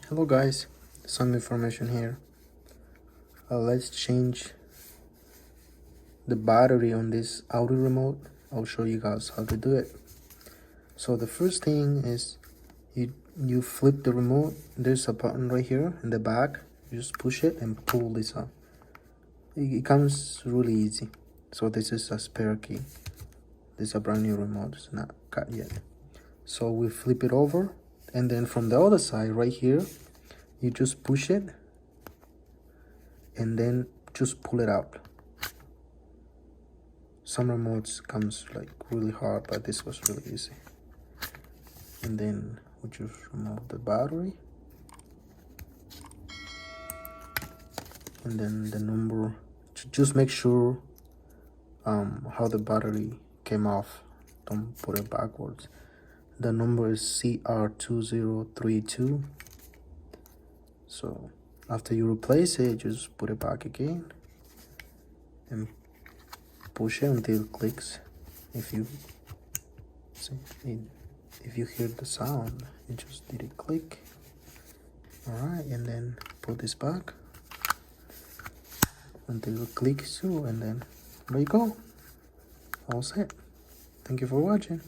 Hello guys, some information here. Let's change the battery on this Audi remote. I'll show you guys how to do it. So the first thing is you flip the remote. There's a button right here in the back. You just push it and pull this out. It comes really easy. So this is a spare key. This is a brand new remote. It's not cut yet. So we flip it over, and then from the other side right here, you just push it and then just pull it out. Some remotes comes like really hard, but this was really easy. And then we just remove the battery, and then the number. Just make sure how the battery came off. Don't put it backwards. The number is CR2032. So after you replace it, just put it back again and push it until it clicks. If you hear the sound, you just did it click. All right, and then put this back until it clicks too, and then there you go. All set. Thank you for watching.